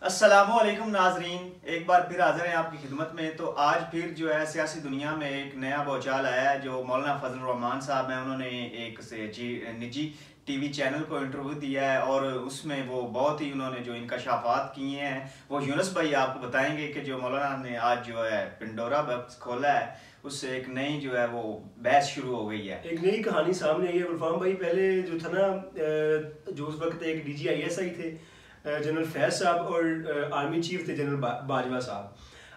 अस्सलामुअलैकुम नाजरीन, एक बार फिर हाजिर हैं आपकी खिदमत में। तो आज फिर जो है सियासी दुनिया में एक नया भौचाल आया है। जो मौलाना फजल रहमान साहब हैं, उन्होंने एक निजी टीवी चैनल को इंटरव्यू दिया है और उसमें वो बहुत ही उन्होंने जो इंकशाफात किए हैं वो यूनुस भाई आपको बताएंगे कि जो मौलाना ने आज जो है पिंडोरा बक्स खोला है उससे एक नई जो है वो बहस शुरू हो गई है, एक नई कहानी सामने आई है। गुलफाम भाई, पहले जो था ना, जो उस वक्त एक DGISI थे जनरल फैज साहब और आर्मी चीफ थे जनरल बाजवा साहब।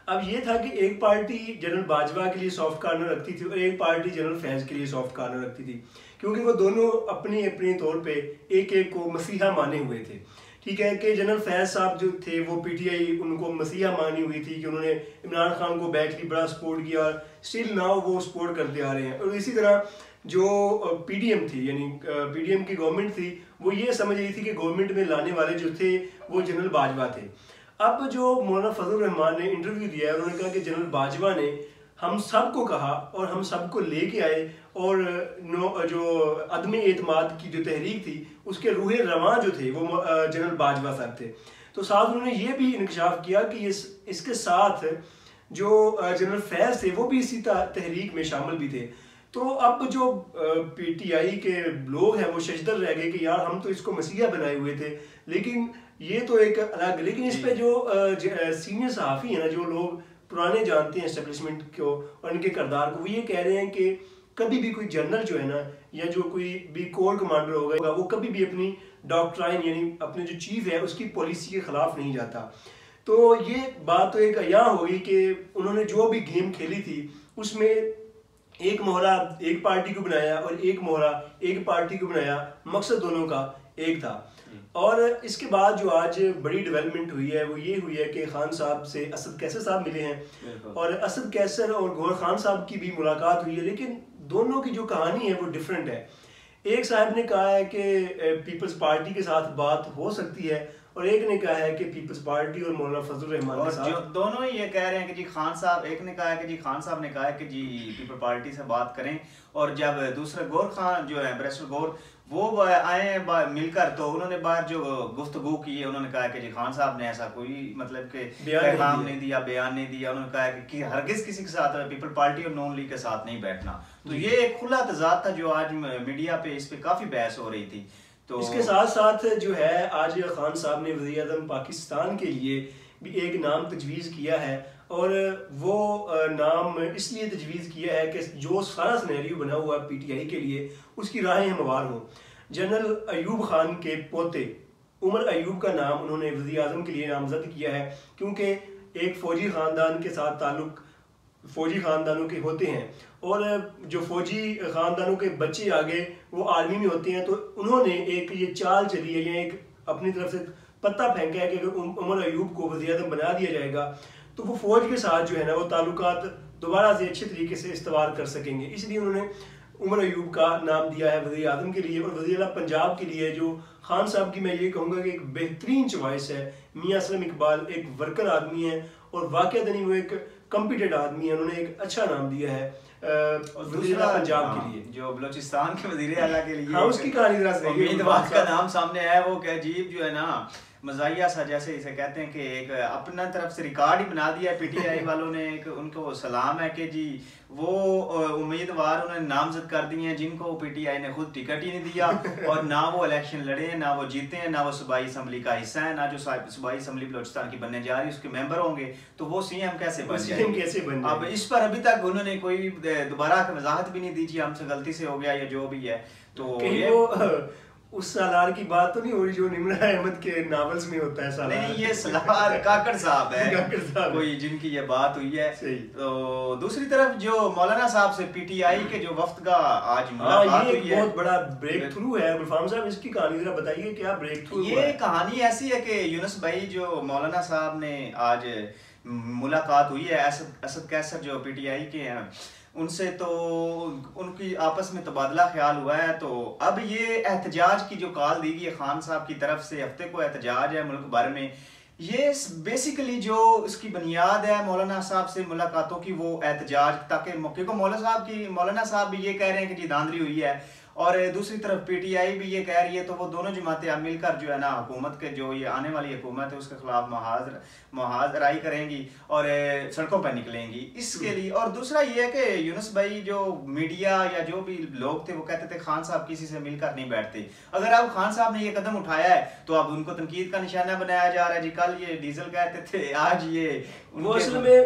अब ये था कि एक पार्टी जनरल बाजवा के लिए सॉफ्ट कॉर्नर रखती थी और एक पार्टी जनरल फैज के लिए सॉफ्ट कॉर्नर रखती थी, क्योंकि वो दोनों अपनी अपने तौर पे एक एक को मसीहा माने हुए थे। ठीक है कि जनरल फैज साहब जो थे वो PTI उनको मसीहा मानी हुई थी कि उन्होंने इमरान खान को बैठली बड़ा सपोर्ट किया और स्टिल नाउ वो सपोर्ट करते आ रहे हैं। और इसी तरह जो PDM थी, यानी PDM की गवर्नमेंट थी, वो ये समझ रही थी कि गवर्नमेंट में लाने वाले जो थे वो जनरल बाजवा थे। अब जो मौलाना फजल रहमान ने इंटरव्यू दिया है, उन्होंने कहा कि जनरल बाजवा ने हम सब को कहा और हम सबको लेके आए और जो अदम एतमाद की जो तहरीक थी उसके रूहे रवां जो थे वो जनरल बाजवा साहब थे। तो साथ उन्होंने ये भी इंकशाफ किया कि इसके साथ जो जनरल फैज थे वो भी इसी तहरीक में शामिल भी थे। तो अब जो PTI के लोग हैं वो शजदर रह गए कि यार हम तो इसको मसीहा बनाए हुए थे, लेकिन ये तो एक अलग। लेकिन इस पे जो सीनियर सहाफ़ी है ना, जो लोग पुराने जानते हैं एस्टेब्लिशमेंट को और इनके किरदार को, वो ये कह रहे हैं कि कभी भी कोई जनरल जो है ना, या जो कोई भी कोर कमांडर होगा, वो कभी भी अपनी डॉक्ट्राइन यानी अपने जो चीफ है उसकी पॉलिसी के खिलाफ नहीं जाता। तो ये बात तो एक यहाँ होगी कि उन्होंने जो भी गेम खेली थी उसमें एक मोहरा एक पार्टी को बनाया और एक मोहरा एक पार्टी को बनाया, मकसद दोनों का एक था। और इसके बाद जो आज बड़ी डेवलपमेंट हुई है वो ये हुई है कि खान साहब से असद कैसर साहब मिले हैं और असद कैसर और गौहर खान साहब की भी मुलाकात हुई है, लेकिन दोनों की जो कहानी है वो डिफरेंट है। एक साहब ने कहा है कि पीपल्स पार्टी के साथ बात हो सकती है और एक ने कहा है कि पीपल्स पार्टी और मौलाना फजल रहमान के साथ। जो दोनों ही ये कह रहे हैं कि जी खान साहब, एक ने कहा है कि जी खान साहब ने कहा है कि जी पीपल पार्टी से बात करें, और जब दूसरा गौर खान जो है बैरिस्टर गौर वो आए मिलकर, तो उन्होंने बाहर जो गुफ्तगू की है उन्होंने कहा कि जी खान साहब ने ऐसा कोई मतलब के पैगाम नहीं दिया, बयान नहीं दिया। उन्होंने कहा कि हरगिज किसी के साथ पीपल पार्टी और नॉन लीग के साथ नहीं बैठना। तो ये एक खुला तजाद था जो आज मीडिया पे इस पे काफी बहस हो रही थी। तो इसके साथ साथ जो है आज खान साहब ने वज़ीर-ए-आज़म पाकिस्तान के लिए भी एक नाम तजवीज़ किया है, और वो नाम इसलिए तजवीज़ किया है कि जो सारा सिनेरियो बना हुआ PTI के लिए उसकी राहें हमवार हों। जनरल अयूब खान के पोते उमर अयूब का नाम उन्होंने वज़ीर-ए-आज़म के लिए नामजद किया है, क्योंकि एक फ़ौजी ख़ानदान के साथ ताल्लुक़ फौजी खानदानों के होते हैं और जो फौजी खानदानों के बच्चे आगे वो आर्मी में होते हैं। तो उन्होंने एक ये चाल चली है या एक अपनी तरफ से पत्ता फेंका है कि अगर उमर अयूब को वज़ीर-ए-आज़म बना दिया जाएगा तो वो फौज के साथ जो है ना वो ताल्लुकात दोबारा से अच्छे तरीके से इस्तेमाल कर सकेंगे। इसलिए उन्होंने उमर अयूब का नाम दिया है वज़ीर-ए-आज़म के लिए। और वज़ीर पंजाब के लिए जो खान साहब की मैं ये कहूँगा कि एक बेहतरीन चॉइस है। मियाँ असलम इकबाल एक वर्कर आदमी है और वाक़ई वो एक कॉम्पिटेंट आदमी है, उन्होंने एक अच्छा नाम दिया है वज़ीर पंजाब के लिए। जो बलोचिस्तान के वज़ीर आला के लिए उसकी कहानी उम्मीदवार का नाम सामने आया, वो क्या अजीब जो है ना मज़ाहिया सा, जैसे इसे कहते हैं कि एक अपना तरफ से रिकॉर्ड ही बना दिया PTI वालों ने। एक उनको सलाम है कि जी वो उम्मीदवार उन्होंने नामजद कर दिए हैं जिनको PTI ने खुद टिकट ही नहीं दिया और ना वो इलेक्शन लड़े हैं, ना वो जीते हैं, ना वो सूबाई असम्बली का हिस्सा है, ना जो सूबाई असम्बली बलोचिस्तान की बनने जा रही है उसके मेंबर होंगे। तो वो CM कैसे बन जाए? अब इस पर अभी तक उन्होंने कोई दोबारा वजाहत भी नहीं दी जी हमसे गलती से हो गया या जो भी है। तो उस सालार की बात तो नहीं हो रही जो निम्रा अहमद के नावल्स में होता है सालार? नहीं, ये सलार काकड़ साहब है काकड़ साहब कोई जिनकी ये बात हुई है। तो दूसरी तरफ जो मौलाना साहब से PTI के जो वफ्द का आज मुलाकात हुई है, बहुत बड़ा ब्रेक थ्रू है। गुलफाम साहब इसकी कहानी जरा बताइए, क्या ब्रेक थ्रू? ये कहानी ऐसी है कि यूनुस भाई जो मौलाना साहब ने आज मुलाकात हुई है असद कैसर जो PTI के हैं उनसे, तो उनकी आपस में तबादला ख्याल हुआ है। तो अब ये एहतजाज की जो कॉल दी गई है खान साहब की तरफ से, हफ्ते को एहतजाज है मुल्क भर में, ये बेसिकली जो इसकी बुनियाद है मौलाना साहब से मुलाकातों की वो एहतजाज, ताकि मौके को मौलाना साहब भी ये कह रहे हैं कि जी धांधली हुई है और दूसरी तरफ पीटीआई भी ये कह रही है, तो वो दोनों जमातें अब मिलकर जो है ना हुकूमत के जो ये आने वाली हुकूमत है उसके खिलाफ मुहाजराई करेंगी और सड़कों पर निकलेंगी इसके लिए। और दूसरा ये है कि यूनुस भाई, जो मीडिया या जो भी लोग थे वो कहते थे खान साहब किसी से मिलकर नहीं बैठते। अगर अब खान साहब ने ये कदम उठाया है तो अब उनको तनकीद का निशाना बनाया जा रहा है जी। कल ये डीजल कहते थे, आज ये वो असल में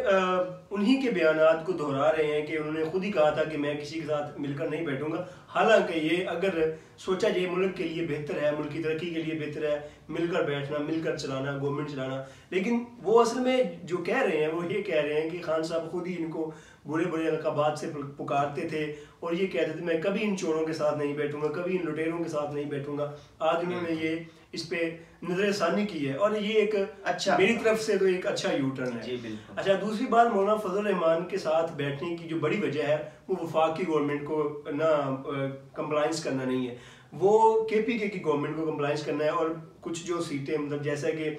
उन्हीं के बयानात को दोहरा रहे हैं कि उन्होंने खुद ही कहा था कि मैं किसी के साथ मिलकर नहीं बैठूंगा। हालांकि ये अगर सोचा जाए मुल्क के लिए बेहतर है, मुल्क की तरक्की के लिए बेहतर है मिलकर बैठना, मिलकर चलाना, गवर्नमेंट चलाना, लेकिन वो असल में जो कह रहे हैं वो ये कह रहे हैं कि खान साहब खुद ही इनको बुरे बुरे अलकाबात से पुकारते थे और ये कहते थे मैं कभी इन चोरों के साथ नहीं बैठूंगा, कभी इन लुटेरों के साथ नहीं बैठूंगा। आज उन्होंने ये इस पे नजरसानी की है और ये एक अच्छा, मेरी तरफ से तो एक अच्छा यू टर्न है। अच्छा, दूसरी बात, मौलाना फजल रहमान के साथ बैठने की जो बड़ी वजह है वो वफाक की गवर्नमेंट को ना कंप्लाइंस करना नहीं है, वो केपीके की गवर्नमेंट को कंप्लाइंस करना है। और कुछ जो सीटें मतलब जैसा कि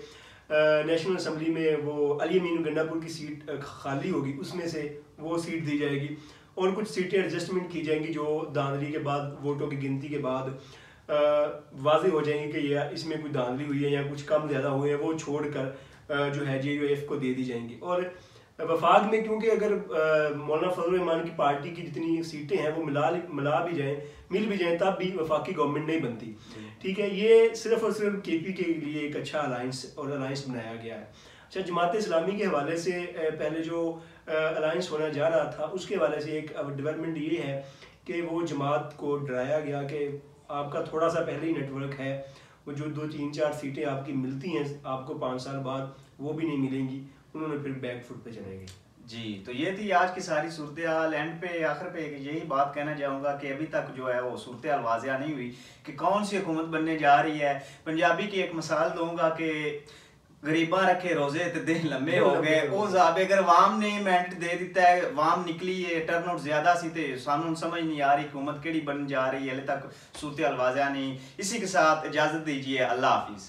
नेशनल असम्बली में वो अली अमीन गंडापुर की सीट खाली होगी, उसमें से वो सीट दी जाएगी और कुछ सीटें एडजस्टमेंट की जाएंगी जो धांधली के बाद, वोटों की गिनती के बाद वाज़ेह हो जाएंगे कि ये इसमें कुछ धांधली हुई है या कुछ कम ज़्यादा हुए हैं, वो छोड़कर जो है JUF को दे दी जाएंगी। और वफाक में क्योंकि अगर मौलाना फजल रहमान की पार्टी की जितनी सीटें हैं वो मिला भी जाएं, मिल भी जाएं, तब भी वफाकी गवर्नमेंट नहीं बनती। ठीक है, ये सिर्फ और सिर्फ KP के लिए एक अच्छा अलायंस बनाया गया है। अच्छा, जमात इस्लामी के हवाले से पहले जो अलायंस होना जा रहा था उसके हवाले से एक डेवलपमेंट ये है कि वो जमात को डराया गया कि आपका थोड़ा सा पहले ही नेटवर्क है, वो जो 2-3-4 सीटें आपकी मिलती हैं आपको 5 साल बाद वो भी नहीं मिलेंगी, उन्होंने फिर बैक फुट पे चले गए। जी, तो ये थी आज की सारी सूरत हाल। एंड पे आखिर पे यही बात कहना चाहूँगा कि अभी तक जो है वो सूरत हाल वाज़िया नहीं हुई कि कौन सी हुकूमत बनने जा रही है। पंजाबी की एक मिसाल दूंगा कि गरीबा रखे रोजे ते दिन लम्बे हो गए, वो जाबे अगर वाम ने मैंडेट दे दिता है, वाम निकली है, टर्नआउट ज्यादा सी ते सानू समझ नहीं आ रही हुकूमत केड़ी बन जा रही है, हले तक सूरत हाल वाज़िया नहीं। इसी के साथ इजाजत दीजिए, अल्लाह हाफिज।